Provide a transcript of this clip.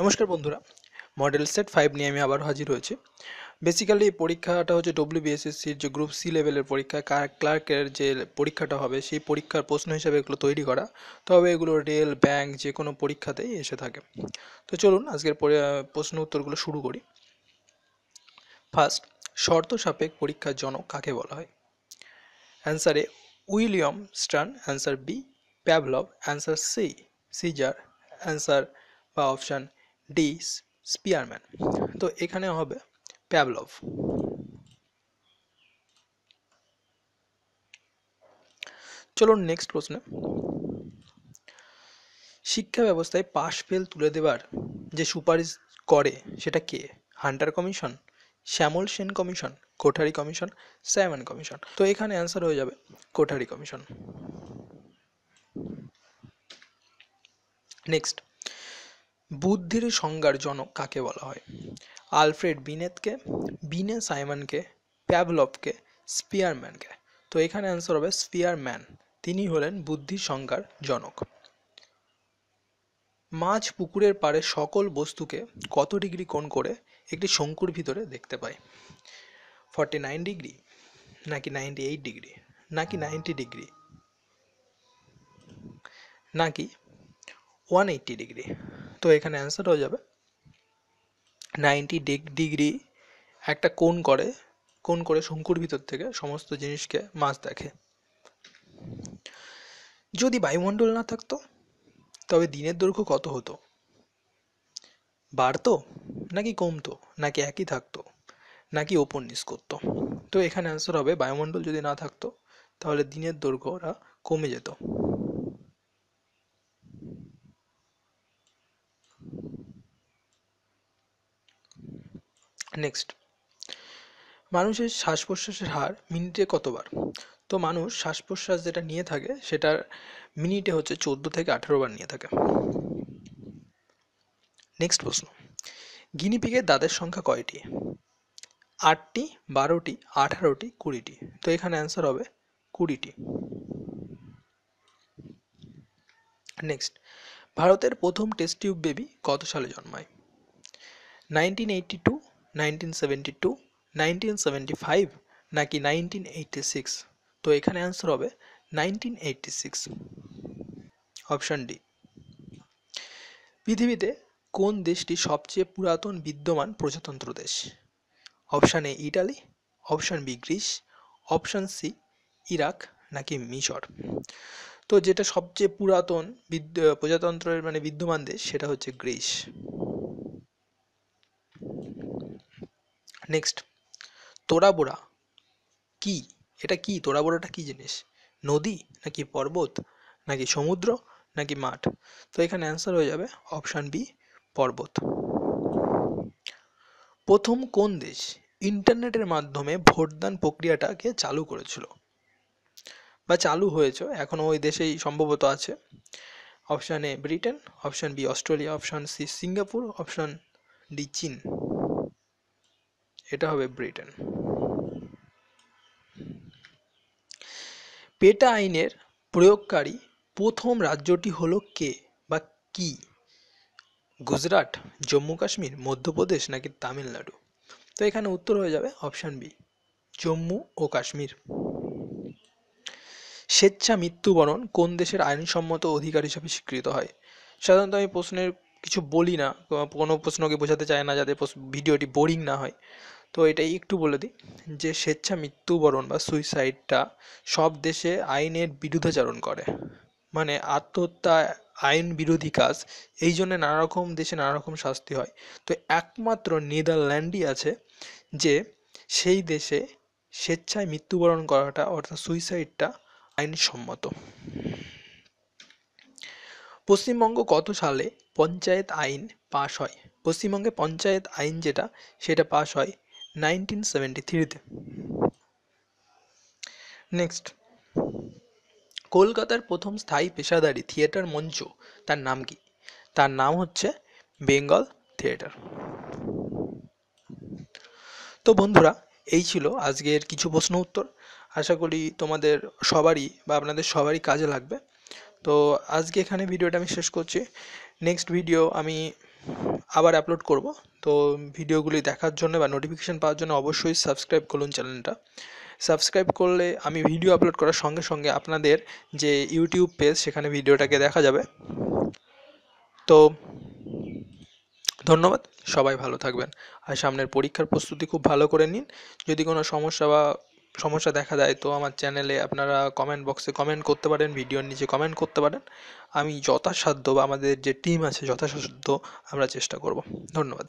নমস্কার বন্ধুরা, model set 5 নিয়ে আমি আবার হাজির হয়েছি। বেসিক্যালি এই পরীক্ষাটা হচ্ছে ডব্লিউবিএসএসসির যে গ্রুপ সি লেভেলের পরীক্ষা, ক্লার্কের যে পরীক্ষাটা হবে সেই পরীক্ষার প্রশ্ন হিসেবে এগুলো তৈরি করা। তবে এগুলো রেল, ব্যাংক যে কোনো পরীক্ষাতেই এসে থাকে। তো চলুন আজকের প্রশ্ন উত্তরগুলো শুরু করি। ফার্স্ট, শর্ত সাপেক্ষ পরীক্ষার জনক কাকে বলা হয়? Answer A William Stern, answer B Pavlov, answer C Caesar, answer বা অপশান ডি স্পিয়ারম্যান। তো এখানে হবে প্যাভলভ। চলুন নেক্সট প্রশ্নে। শিক্ষা ব্যবস্থায় পাশ ফেল তুলে দেওয়ার যে সুপারিশ করে সেটা কে? Hunter commission, Shyamal Sen commission, Kothari commission, Simon commission. তো এখানে অ্যান্সার হয়ে যাবে কোঠারি কমিশন। নেক্সট, বুদ্ধির সংজ্ঞার জনক কাকে বলা হয়? আলফ্রেড বিনেতকে, বিনে সাইমনকে, প্যাভলভকে, স্পিয়ারম্যানকে। তো এখানে অ্যান্সার হবে স্পিয়ারম্যান। তিনি হলেন বুদ্ধির সংজ্ঞার জনক। মাছ পুকুরের পাড়ে সকল বস্তুকে কত ডিগ্রি কোণ করে একটি শঙ্কুর ভিতরে দেখতে পায়? 49 ডিগ্রি, নাকি 98 ডিগ্রি, নাকি 90 ডিগ্রি, নাকি 180 ডিগ্রি? তো এখানে অ্যান্সার হয়ে যাবে 90 ডিগ্রি একটা কোণ করে শঙ্কুর ভিতর থেকে সমস্ত জিনিসকে মাছ দেখে। যদি বায়ুমণ্ডল না থাকতো তবে দিনের দৈর্ঘ্য কত হতো? বাড়তো, নাকি কমতো, নাকি একই থাকতো, নাকি ওপর নিচ করতো? তো এখানে অ্যান্সার হবে বায়ুমণ্ডল যদি না থাকতো তাহলে দিনের দৈর্ঘ্যটা কমে যেত। নেক্সট, মানুষের শ্বাস প্রশ্বাসের হার মিনিটে কতবার? তো মানুষ শ্বাস প্রশ্বাস যেটা নিয়ে থাকে সেটা মিনিটে হচ্ছে 14 থেকে 18 বার নিয়ে থাকে। নেক্সট প্রশ্ন, গিনিপিগের দাঁতের সংখ্যা কয়টি? 8টি, 12টি, 18টি, 20টি? তো এখানে অ্যান্সার হবে 20টি। নেক্সট, ভারতের প্রথম টেস্ট টিউব বেবি কত সালে জন্মায়? 1982, 1972, 1975, নাকি 1986? তো এখানে অ্যান্সার হবে 1986, অপশান ডি। পৃথিবীতে কোন দেশটি সবচেয়ে পুরাতন বিদ্যমান প্রজাতন্ত্র দেশ? Option A Italy, option B Greece, option C Iraq, নাকি মিশর? তো যেটা সবচেয়ে পুরাতন প্রজাতন্ত্রের বিদ্যমান দেশ সেটা হচ্ছে গ্রিস। নেক্সট, তোরাবোরা কি? এটা কি? তোরাবোরাটা কি জিনিস? নদী, নাকি পর্বত, নাকি সমুদ্র, নাকি মাঠ? তো এখানে অ্যান্সার হয়ে যাবে অপশান বি পর্বত। প্রথম কোন দেশ ইন্টারনেটের মাধ্যমে ভোটদান প্রক্রিয়াটাকে চালু করেছিল বা চালু হয়েছে, এখনো ওই দেশেই সম্ভবত আছে? Option A Britain, option B Australia, option C Singapore, option D চীন। এটা হবে ব্রিটেন। পেটা আইনের প্রয়োগকারী প্রথম রাজ্যটি হলো কে বা কি? গুজরাট, জম্মু কাশ্মীর, মধ্যপ্রদেশ, নাকি তামিলনাড়ু? তো এখানে উত্তর হয়ে যাবে অপশান বি জম্মু ও কাশ্মীর। স্বেচ্ছা মৃত্যুবরণ কোন দেশের আইনসম্মত অধিকার হিসেবে স্বীকৃত হয়? সাধারণত আমি প্রশ্নের কিছু বলি না, কোনো প্রশ্নকে বোঝাতে চায় না যাতে ভিডিওটি বোরিং না হয়। তো এটাই একটু বলে দিই যে স্বেচ্ছা মৃত্যুবরণ বা সুইসাইডটা সব দেশে আইনের বিরুদ্ধাচরণ করে, মানে আত্মহত্যা আইন বিরোধী কাজ। এই জন্য নানা রকম দেশে নানা রকম শাস্তি হয়। তো একমাত্র নেদারল্যান্ডই আছে যে সেই দেশে স্বেচ্ছায় মৃত্যুবরণ করাটা অর্থাৎ সুইসাইডটা আইনসম্মত। পশ্চিমবঙ্গ কত সালে পঞ্চায়েত আইন পাশ হয়? পশ্চিমবঙ্গে পঞ্চায়েত আইন যেটা সেটা পাশ হয় 1973-তে। নেক্সট, কলকাতার প্রথম স্থায়ী পেশাদারি থিয়েটার মঞ্চ তার নাম কি? তার নাম হচ্ছে বেঙ্গল থিয়েটার। তো বন্ধুরা, এই ছিল আজকের কিছু প্রশ্ন উত্তর। আশা করি তোমাদের সবারই বা আপনাদের সবারই কাজে লাগবে। তো আজকে এখানে ভিডিওটা আমি শেষ করছি। নেক্সট ভিডিও আমি আবার আপলোড করব। তো ভিডিওগুলি দেখার জন্য বা নোটিফিকেশান পাওয়ার জন্য অবশ্যই সাবস্ক্রাইব করুন চ্যানেলটা। সাবস্ক্রাইব করলে আমি ভিডিও আপলোড করার সঙ্গে সঙ্গে আপনাদের যে ইউটিউব পেজ সেখানে ভিডিওটাকে দেখা যাবে। তো ধন্যবাদ, সবাই ভালো থাকবেন। আর সামনের পরীক্ষার প্রস্তুতি খুব ভালো করে নিন। যদি কোনো সমস্যা দেখা দেয় তো আমার চ্যানেলে আপনারা কমেন্ট বক্সে কমেন্ট করতে পারেন, ভিডিওর নিচে কমেন্ট করতে পারেন। আমি যথাসাধ্য বা আমাদের যে টিম আছে যথাসাধ্য আমরা চেষ্টা করব। ধন্যবাদ।